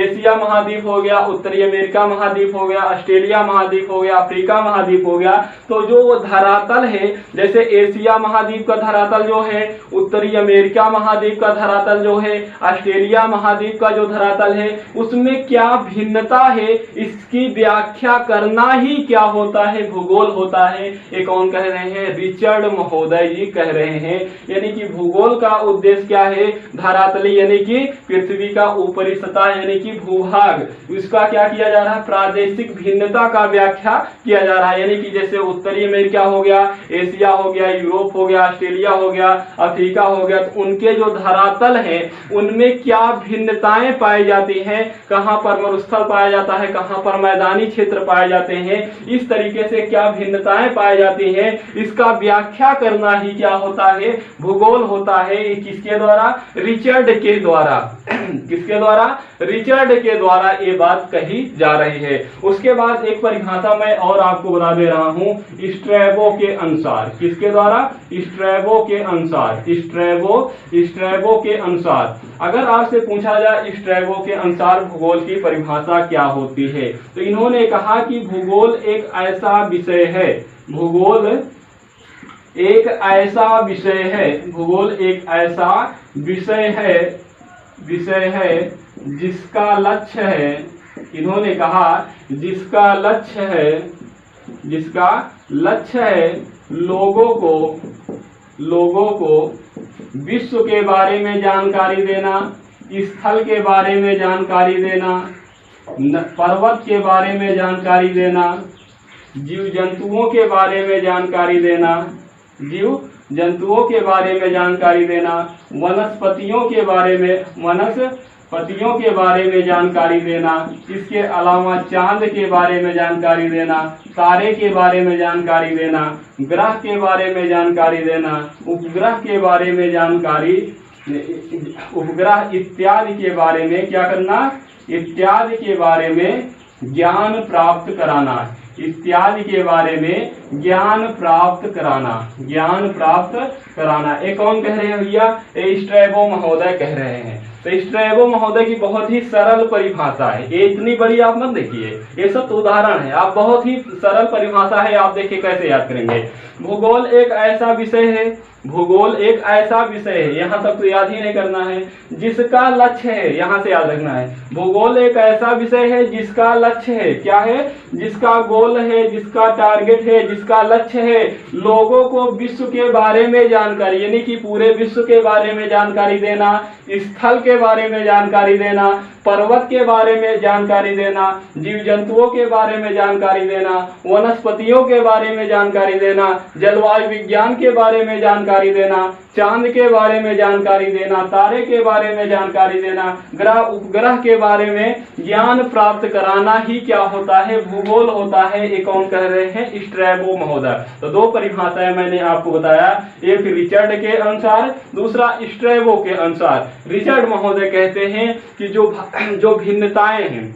एशिया महाद्वीप हो गया, उत्तरी अमेरिका महाद्वीप हो गया, ऑस्ट्रेलिया महाद्वीप हो गया, अफ्रीका महाद्वीप हो गया। तो जो वो धरातल है, जैसे एशिया महाद्वीप का धरातल जो है, उत्तरी अमेरिका महाद्वीप का धरातल जो है, ऑस्ट्रेलिया महाद्वीप का जो धरातल है, उसमें क्या भिन्न है, इसकी व्याख्या करना ही क्या होता है? भूगोल होता है। ये कौन कह रहे हैं? रिचर्ड महोदय जी कह रहे हैं। यानी कि भूगोल का उद्देश्य क्या है? धरातली यानी कि पृथ्वी का ऊपरी सतह यानी कि भूभाग, इसका क्या किया जा रहा है? प्रादेशिक भिन्नता का व्याख्या किया जा रहा है। यानी कि जैसे उत्तरी अमेरिका हो गया, एशिया हो गया, यूरोप हो गया, ऑस्ट्रेलिया हो गया, अफ्रीका हो गया, तो उनके जो धरातल है उनमें क्या भिन्नताएं पाई जाती हैं, कहां पर मरुस्थल पाया जाता है, कहां पर मैदानी क्षेत्र पाए जाते हैं, इस तरीके से क्या भिन्नताएं पाई जाती हैं, इसका व्याख्या करना ही क्या होता है? भूगोल होता है। किसके द्वारा? रिचर्ड के द्वारा। किसके द्वारा? रिचर्ड के द्वारा ये बात कही जा रही है। उसके बाद एक परिभाषा मैं और आपको बता दे रहा हूं, स्ट्रैबो के अनुसार। किसके द्वारा? स्ट्रैबो के अनुसार। स्ट्रैबो के अनुसार अगर आपसे पूछा जाए स्ट्रैबो के अनुसार भूगोल की परिभाषा क्या होती है, तो इन्होंने कहा कि भूगोल एक ऐसा विषय है, भूगोल एक ऐसा विषय है जिसका लक्ष्य है, इन्होंने कहा जिसका लक्ष्य है लोगों को विश्व के बारे में जानकारी देना, स्थल के बारे में जानकारी देना, पर्वत के बारे में जानकारी देना, जीव जंतुओं के बारे में जानकारी देना, वनस्पतियों के बारे में वनस्पतियों के बारे में जानकारी देना, इसके अलावा चांद के बारे में जानकारी देना, तारे के बारे में जानकारी देना, ग्रह के बारे में जानकारी देना, उपग्रह के बारे में जानकारी, उपग्रह इत्यादि के बारे में क्या करना, इत्यादि के बारे में ज्ञान प्राप्त कराना, इत्यादि के बारे में ज्ञान प्राप्त कराना, ज्ञान प्राप्त कराना। ये कौन कह रहे हैं भैया? ये स्ट्रैबो महोदय कह रहे हैं। तो स्ट्रैबो महोदय की बहुत ही सरल परिभाषा है, ये इतनी बड़ी आप मत देखिए, ये सब तो उदाहरण है, आप बहुत ही सरल परिभाषा है, आप देखिए कैसे याद करेंगे। भूगोल एक ऐसा विषय है, भूगोल एक ऐसा विषय है, यहाँ तक तो याद ही नहीं करना है, जिसका लक्ष्य है, यहाँ से याद रखना है, भूगोल एक ऐसा विषय है जिसका लक्ष्य है, क्या है, जिसका गोल है, जिसका टारगेट है, जिसका लक्ष्य है लोगों को विश्व के बारे में जानकारी, यानी कि पूरे विश्व के बारे में जानकारी देना, स्थल के बारे में जानकारी देना, पर्वत के बारे में जानकारी देना, जीव जंतुओं के बारे में जानकारी देना, वनस्पतियों के बारे में जानकारी देना, जलवायु विज्ञान के बारे में जानकारी देना, चांद के बारे में जानकारी देना, तारे के बारे में जानकारी देना, ग्रह उपग्रह के बारे में ज्ञान प्राप्त कराना ही क्या होता है, भूगोल होता है। ये कौन कह रहे हैं? स्ट्रैबो महोदय। तो दो परिभाषाएं मैंने आपको बताया, एक रिचर्ड के अनुसार, दूसरा स्ट्रैबो के अनुसार। रिचर्ड महोदय कहते हैं कि जो भिन्नताएं हैं,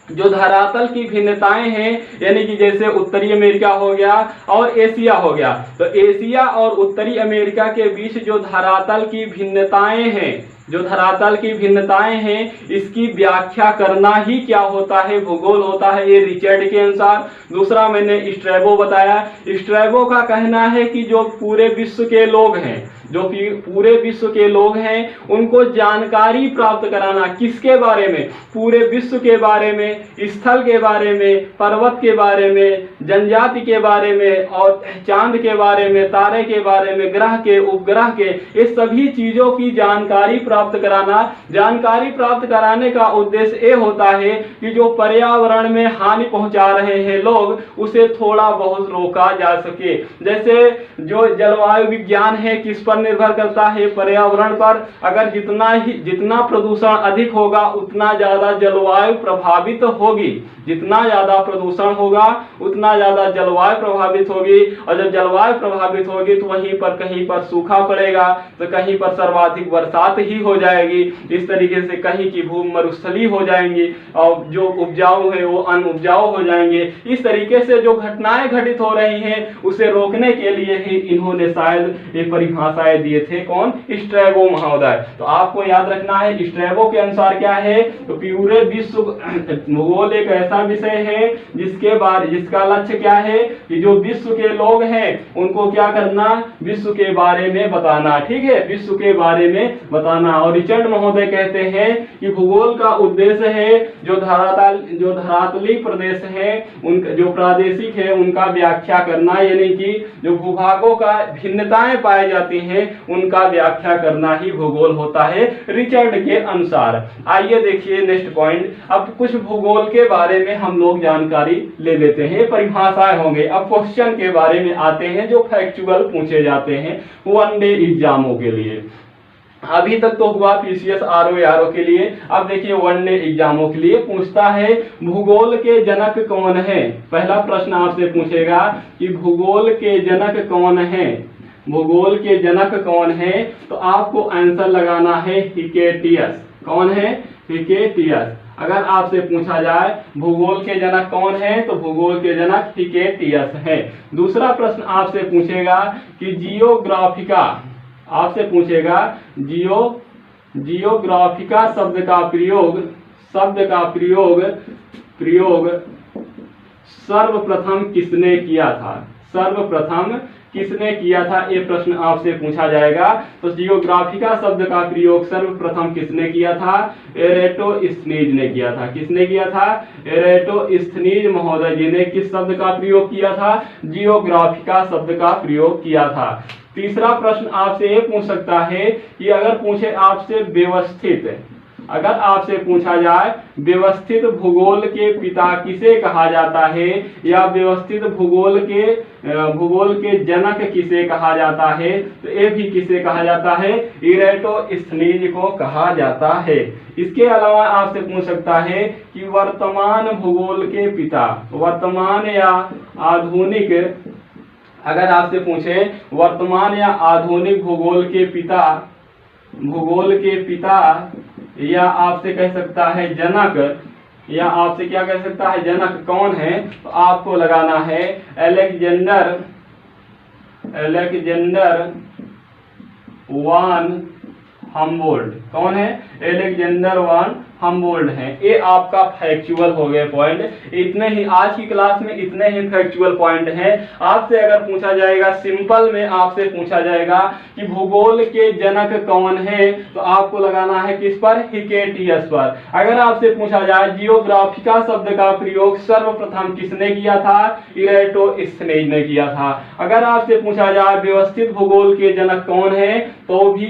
जो धरातल की भिन्नताएं हैं, यानी कि जैसे उत्तरी अमेरिका हो गया और एशिया हो गया, तो एशिया और उत्तरी अमेरिका के बीच जो धरातल की भिन्नताएं हैं, जो धरातल की भिन्नताएं हैं, इसकी व्याख्या करना ही क्या होता है, भूगोल होता है, ये रिचर्ड के अनुसार। दूसरा मैंने स्ट्रैबो बताया, स्ट्रैबो का कहना है कि जो पूरे विश्व के लोग हैं, जो पूरे विश्व के लोग हैं, उनको जानकारी प्राप्त कराना, किसके बारे में, पूरे विश्व के बारे में, स्थल के बारे में, पर्वत के बारे में, जनजाति के बारे में, और चांद के बारे में, तारे के बारे में, ग्रह के, उपग्रह के, ये सभी चीजों की जानकारी प्राप्त कराना। जानकारी प्राप्त कराने का उद्देश्य ये होता है कि जो पर्यावरण में हानि पहुंचा रहे हैं लोग, उसे थोड़ा बहुत रोका जा सके। जैसे जो जलवायु विज्ञान है, किस पर निर्भर करता है, पर्यावरण पर। अगर जितना प्रदूषण अधिक होगा, उतना ज्यादा जलवायु प्रभावित होगी, जितना ज्यादा प्रदूषण होगा उतना ज्यादा जलवायु प्रभावित होगी, और जब जलवायु प्रभावित होगी तो वहीं पर कहीं पर सूखा पड़ेगा, तो कहीं पर सर्वाधिक बरसात ही हो जाएगी, इस तरीके से कहीं की भूमि मरुस्थली हो जाएंगी, और जो उपजाऊ है वो अनउपजाऊ हो जाएंगे। इस तरीके से जो घटनाएं घटित हो रही हैं, उसे रोकने के लिए ही इन्होंने शायद ये परिभाषाएं दिए थे। कौन? स्ट्रैबो महोदय। तो आपको याद रखना है, स्ट्रैबो के अनुसार क्या है, तो पूरे विश्व भूगोल एक ऐसा विषय है जिसका लक्ष्य क्या है कि जो विश्व के लोग हैं उनको क्या करना, विश्व के बारे में बताना। ठीक है, विश्व के बारे में बताना। और रिचर्ड महोदय कहते हैं कि भूगोल का उद्देश्य है जो धरातली प्रदेश है, उनका जो प्रादेशिक है उनका व्याख्या करना, यानी कि जो भूभागों का भिन्नताएं पाई जाती हैं उनका व्याख्या करना ही भूगोल होता है रिचर्ड के अनुसार। आइए देखिए नेक्स्ट पॉइंट। अब कुछ भूगोल के बारे में हम लोग जानकारी ले लेते हैं, परिभाषाएं होंगे। अब क्वेश्चन के बारे में आते हैं जो फैक्चुअल पूछे जाते हैं वनडे एग्जामों के लिए। अभी तक तो हुआ पीसीएस आरओ के लिए, अब देखिए वनडे एग्जामों के लिए पूछता है भूगोल के जनक कौन है। पहला प्रश्न आपसे पूछेगा कि भूगोल के जनक कौन है, भूगोल के जनक कौन है, तो आपको आंसर लगाना है हिकेटियस। कौन है? हिकेटियस। अगर आपसे पूछा जाए भूगोल के जनक कौन है, तो भूगोल के जनक हिकेटियस है। दूसरा प्रश्न आपसे पूछेगा कि जियोग्राफिका, आपसे पूछेगा जियोग्राफिका शब्द का प्रयोग सर्वप्रथम किसने किया था, सर्वप्रथम किसने किया था, ये प्रश्न आपसे पूछा जाएगा। तो जियोग्राफिका शब्द का प्रयोग सर्वप्रथम किसने किया था? एरेटोस्थनीज ने किया था। किसने किया था? एरेटोस्थनीज महोदय जी ने किस शब्द का प्रयोग किया था? जियोग्राफिका शब्द का प्रयोग किया था। तीसरा प्रश्न आपसे ये पूछ सकता है कि अगर पूछे आपसे व्यवस्थित, अगर आपसे पूछा जाए व्यवस्थित भूगोल के पिता किसे कहा जाता है या व्यवस्थित भूगोल के जनक किसे कहा जाता है, तो ये भी किसे कहा जाता है, इरेटोस्थनीज को कहा जाता है। इसके अलावा आपसे पूछ सकता है कि वर्तमान भूगोल के पिता, वर्तमान या आधुनिक, अगर आपसे पूछे वर्तमान या आधुनिक भूगोल के पिता या आपसे कह सकता है जनक, या आपसे क्या कह सकता है जनक कौन है, तो आपको लगाना है अलेक्जेंडर वान हम्बोल्ट। कौन है? अलेक्जेंडर वान हम्बोल्ट है। ये आपका फैक्चुअल हो गए पॉइंट। इतने ही आज की क्लास में, इतने ही फैक्चुअल पॉइंट हैं। आपसे अगर पूछा जाएगा सिंपल में, आपसे पूछा जाएगा कि भूगोल के जनक कौन है, तो आपको लगाना है किस पर, हिकेटियस पर। अगर आपसे पूछा जाए जियोग्राफिका शब्द का प्रयोग सर्वप्रथम किसने किया था, इरेटोस्थनीज ने किया था। अगर आपसे पूछा जाए व्यवस्थित भूगोल के जनक कौन है, तो भी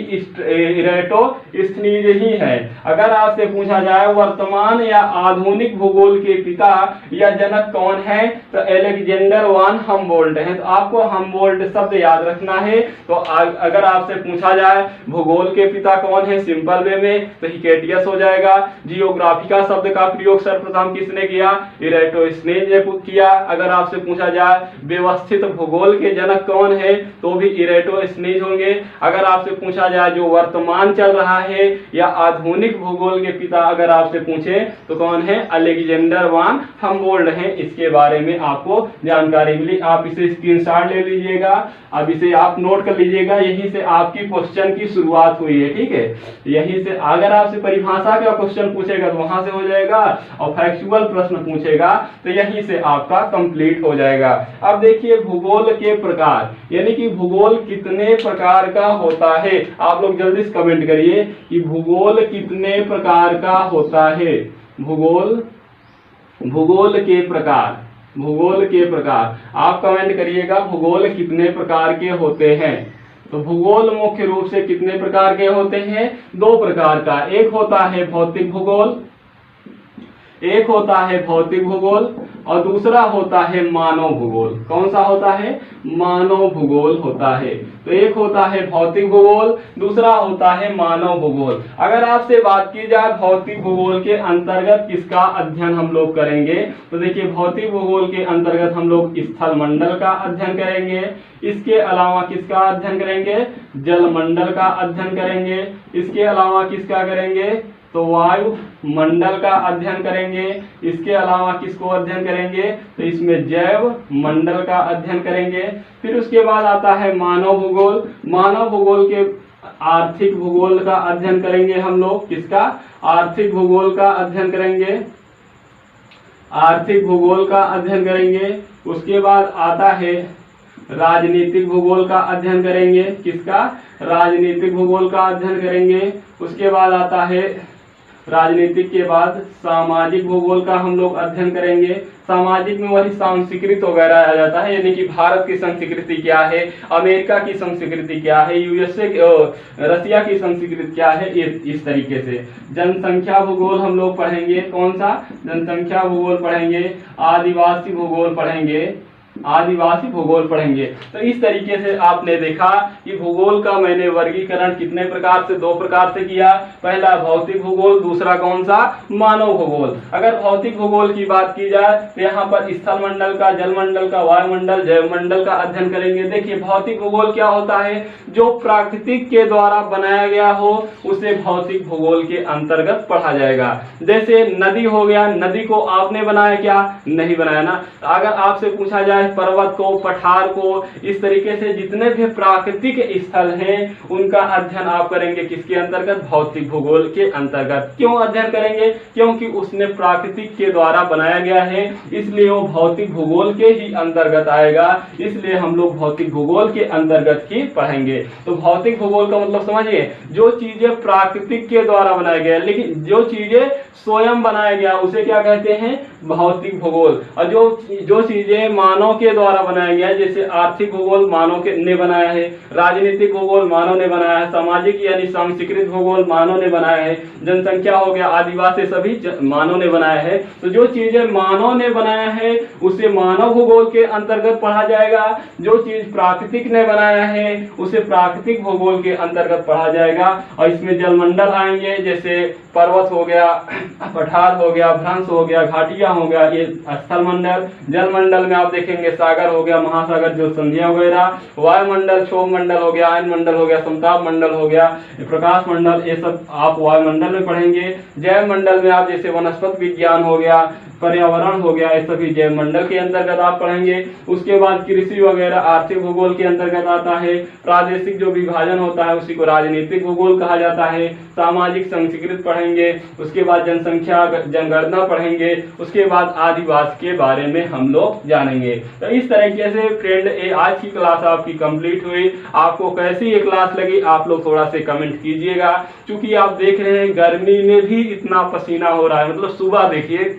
इरेटोस्थनीज ही है। अगर आपसे पूछा जाए वर्तमान या आधुनिक भूगोल के पिता या जनक कौन है, तो अलेक्जेंडर वान हम्बोल्ट है। तो आपको हम्बोल्ट शब्द याद रखना है। तो अगर आपसे पूछा जाए भूगोल के पिता कौन है सिंपल वे में, तो हिकेटियस हो जाएगा। जियोग्राफिका शब्द का प्रयोग सर्वप्रथम किसने किया, इरेटोस्थनीज ने किया। अगर आपसे पूछा जाए व्यवस्थित भूगोल के जनक कौन है, तो भी इरेटोस्थनीज होंगे। अगर आपसे पूछा जाए जो वर्तमान चल रहा है या आधुनिक भूगोल के पिता अगर आपसे पूछे तो कौन है, अलेक्जेंडर वान हम्बोल्ट है। इसके बारे में आपको जानकारी मिली। आप इसे स्क्रीनशॉट ले लीजिएगा, अब इसे आप नोट कर लीजिएगा। यहीं से आपकी क्वेश्चन की शुरुआत हुई है, ठीक है। यहीं से अगर आपसे परिभाषा का क्वेश्चन पूछेगा तो वहां से हो जाएगा, और फैक्चुअल प्रश्न पूछेगा तो यहीं से आपका कंप्लीट हो जाएगा। अब देखिए भूगोल के प्रकार, यानी कि भूगोल कितने प्रकार का होता है। आप लोग जल्दी से कमेंट करिए कि भूगोल कितने प्रकार का होता है। भूगोल के प्रकार आप कमेंट करिएगा, भूगोल कितने प्रकार के होते हैं। तो भूगोल मुख्य रूप से कितने प्रकार के होते हैं, 2 प्रकार का। एक होता है भौतिक भूगोल और दूसरा होता है मानव भूगोल। कौन सा होता है, मानव भूगोल होता है। तो एक होता है भौतिक भूगोल, दूसरा होता है मानव भूगोल। अगर आपसे बात की जाए भौतिक भूगोल के अंतर्गत किसका अध्ययन हम लोग करेंगे, तो देखिए भौतिक भूगोल के अंतर्गत हम लोग स्थल मंडल का अध्ययन करेंगे। इसके अलावा किसका अध्ययन करेंगे, जल मंडल का अध्ययन करेंगे। इसके अलावा किसका करेंगे, तो वायु मंडल का अध्ययन करेंगे। इसके अलावा किसको अध्ययन करेंगे, तो इसमें जैव मंडल का अध्ययन करेंगे। फिर उसके बाद आता है मानव भूगोल। मानव भूगोल के आर्थिक भूगोल का अध्ययन करेंगे हम लोग। किसका, आर्थिक भूगोल का अध्ययन करेंगे, आर्थिक भूगोल का अध्ययन करेंगे। उसके बाद आता है राजनीतिक भूगोल का अध्ययन करेंगे। किसका, राजनीतिक भूगोल का अध्ययन करेंगे। उसके बाद आता है राजनीतिक के बाद सामाजिक भूगोल का हम लोग अध्ययन करेंगे। सामाजिक में वही संस्कृति वगैरह आ जाता है, यानी कि भारत की संस्कृति क्या है, अमेरिका की संस्कृति क्या है, रसिया की संस्कृति क्या है, इस तरीके से। जनसंख्या भूगोल हम लोग पढ़ेंगे। कौन सा, जनसंख्या भूगोल पढ़ेंगे। आदिवासी भूगोल पढ़ेंगे। तो इस तरीके से आपने देखा कि भूगोल का मैंने वर्गीकरण कितने प्रकार से, 2 प्रकार से किया। पहला भौतिक भूगोल, दूसरा कौन सा, मानव भूगोल। अगर भौतिक भूगोल की बात की जाए तो यहाँ पर स्थल मंडल का, जल मंडल का, वायुमंडल, जैव मंडल का अध्ययन करेंगे। देखिए भौतिक भूगोल क्या होता है, जो प्राकृतिक के द्वारा बनाया गया हो उसे भौतिक भूगोल के अंतर्गत पढ़ा जाएगा। जैसे नदी हो गया, नदी को आपने बनाया क्या, नहीं बनाया ना। अगर आपसे पूछा जाए पर्वत को, पठार को, इस तरीके से जितने भी प्राकृतिक स्थल हैं उनका अध्ययन आप करेंगे किसके अंतर्गत, भौतिक भूगोल के अंतर्गत। क्यों अध्ययन करेंगे, क्योंकि उसने प्राकृतिक के द्वारा बनाया गया है, इसलिए वो भौतिक भूगोल के ही अंतर्गत आएगा। इसलिए हम लोग भौतिक भूगोल के अंतर्गत ही पढ़ेंगे। तो भौतिक भूगोल का मतलब समझिए, जो चीजें प्राकृतिक के द्वारा बनाया गया, लेकिन जो चीजें स्वयं बनाया गया उसे क्या कहते हैं, भौतिक भूगोल। और जो चीजें मानव मानव के द्वारा बनाया गया है। जैसे आर्थिक भूगोल मानव ने बनाया है, राजनीतिक भूगोल मानव ने बनाया है, सामाजिक यानी सांस्कृतिक भूगोल मानव ने बनाया है, जनसंख्या हो गया, आदिवासी सभी मानव ने बनाया है। तो जो चीजें मानव ने बनाया है उसे मानव भूगोल के अंतर्गत पढ़ा जाएगा, जो चीज प्राकृतिक ने बनाया है उसे प्राकृतिक भूगोल के अंतर्गत पढ़ा जाएगा। और इसमें जलमंडल आएंगे, जैसे पर्वत हो गया, पठार हो गया, भ्रंश हो गया, घाटियां हो गया, ये स्थल मंडल। जलमंडल में आप देखेंगे सागर हो गया, महासागर, जो संधियां वगैरह। वायुमंडल, क्षोभ मंडल हो गया, आयन मंडल हो गया, समताप मंडल हो गया, प्रकाश मंडल, ये सब आप वायुमंडल में पढ़ेंगे। जैव मंडल में आप जैसे वनस्पति विज्ञान हो गया, पर्यावरण हो गया, ये सभी जैव मंडल के अंतर्गत आप पढ़ेंगे। उसके बाद कृषि वगैरह आर्थिक भूगोल के अंतर्गत आता है। प्रादेशिक जो विभाजन होता है उसी को राजनीतिक भूगोल कहा जाता है। सामाजिक संस्कृति पढ़ेंगे, उसके बाद जनसंख्या जनगणना पढ़ेंगे, उसके बाद आदिवासी के बारे में हम लोग जानेंगे। तो इस तरीके से फ्रेंड आज की क्लास आपकी कंप्लीट हुई। आपको कैसी ये क्लास लगी आप लोग थोड़ा से कमेंट कीजिएगा। क्योंकि आप देख रहे हैं गर्मी में भी इतना पसीना हो रहा है, मतलब सुबह देखिए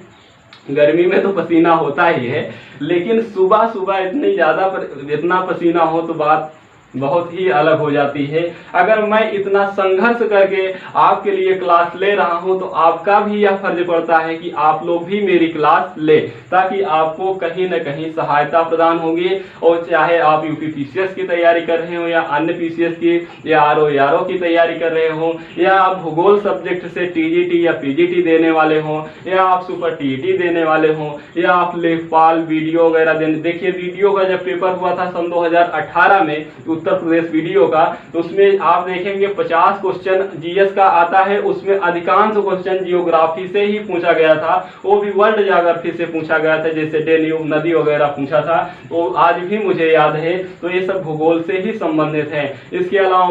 गर्मी में तो पसीना होता ही है, लेकिन सुबह सुबह इतना पसीना हो तो बात बहुत ही अलग हो जाती है। अगर मैं इतना संघर्ष करके आपके लिए क्लास ले रहा हूं तो आपका भी यह फर्ज पड़ता है कि आप लोग भी मेरी क्लास ले, ताकि आपको कहीं न कहीं सहायता प्रदान होगी। और चाहे आप यूपी पीसीएस की तैयारी कर रहे हो या अन्य पीसीएस की या आरओ की तैयारी कर रहे हो, या आप भूगोल सब्जेक्ट से टीजीटी या पीजीटी देने वाले हो, या आप सुपर टीईटी देने वाले हो, या आप लेखपाल वीडियो वगैरह देने। देखिए वीडियो का जब पेपर हुआ था सन 2018 में उत्तर प्रदेश वीडियो का, तो उसमें आप देखेंगे 50 क्वेश्चन जीएस का आता है, उसमें अधिकांश क्वेश्चन जियोग्राफी से ही पूछा गया था, वो भी वर्ल्ड ज्योग्राफी से पूछा गया था, जैसे डेन्यूब नदी वगैरह पूछा था, वो आज भी मुझे याद है। तो ये सब भूगोल से ही संबंधित है। इसके अलावा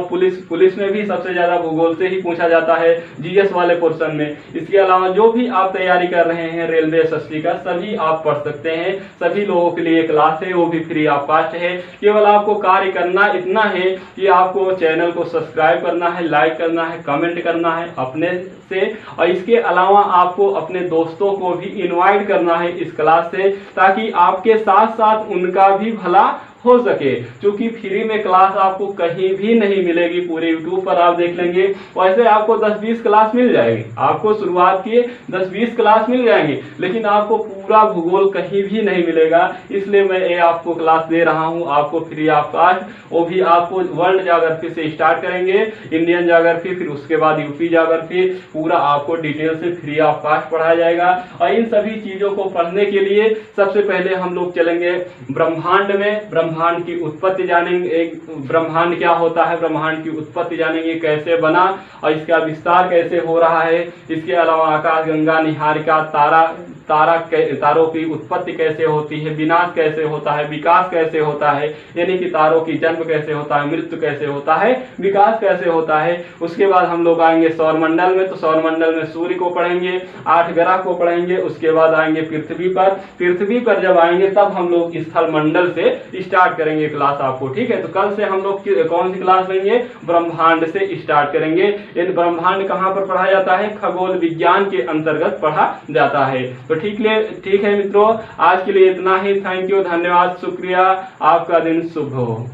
पुलिस में भी सबसे ज्यादा भूगोल से ही पूछा जाता है जीएस वाले पोर्शन में। इसके अलावा जो भी आप तैयारी कर रहे हैं रेलवे एसएससी का, सभी आप पढ़ सकते हैं। सभी लोगों के लिए क्लास है, वो भी फ्री ऑफ कॉस्ट है। केवल आपको कार्य करना इतना है कि आपको चैनल को सब्सक्राइब करना है, लाइक करना है, कमेंट करना है अपने से, और इसके अलावा आपको अपने दोस्तों को भी इनवाइट करना है इस क्लास से, ताकि आपके साथ साथ उनका भी भला हो सके। क्योंकि फ्री में क्लास आपको कहीं भी नहीं मिलेगी, पूरे यूट्यूब पर आप देख लेंगे वैसे आपको 10-20 क्लास मिल जाएगी, आपको शुरुआत की 10-20 क्लास मिल जाएंगे, लेकिन आपको पूरा भूगोल कहीं भी नहीं मिलेगा। इसलिए मैं ये आपको क्लास दे रहा हूं, आपको फ्री ऑफ कॉस्ट। वो भी आपको वर्ल्ड ज्योग्राफी से स्टार्ट करेंगे, इंडियन ज्योग्राफी, फिर उसके बाद यूपी ज्योग्राफी, पूरा आपको डिटेल से फ्री ऑफ कॉस्ट पढ़ाया जाएगा। और इन सभी चीजों को पढ़ने के लिए सबसे पहले हम लोग चलेंगे ब्रह्मांड में, ब्रह्मांड की उत्पत्ति जानेंगे, ब्रह्मांड क्या होता है, ब्रह्मांड की उत्पत्ति जानेंगे, कैसे बना और इसका विस्तार कैसे हो रहा है। इसके अलावा आकाश गंगा निहारिका, तारों की उत्पत्ति कैसे होती है, विनाश कैसे होता है, विकास कैसे होता है, यानी कि तारों की जन्म कैसे होता है, मृत्यु कैसे होता है, विकास कैसे होता है। उसके बाद हम लोग आएंगे सौरमंडल में, तो सौरमंडल में सूर्य को पढ़ेंगे, 8 ग्रह को पढ़ेंगे। उसके बाद आएंगे पृथ्वी पर, पृथ्वी पर जब आएंगे तब हम लोग स्थल मंडल से स्टार्ट करेंगे क्लास आपको, ठीक है। तो कल से हम लोग कौन सी क्लास लेंगे, ब्रह्मांड से स्टार्ट करेंगे। इन ब्रह्मांड कहाँ पर पढ़ा जाता है, खगोल विज्ञान के अंतर्गत पढ़ा जाता है। तो ठीक है मित्रों, आज के लिए इतना ही। थैंक यू, धन्यवाद, शुक्रिया, आपका दिन शुभ हो।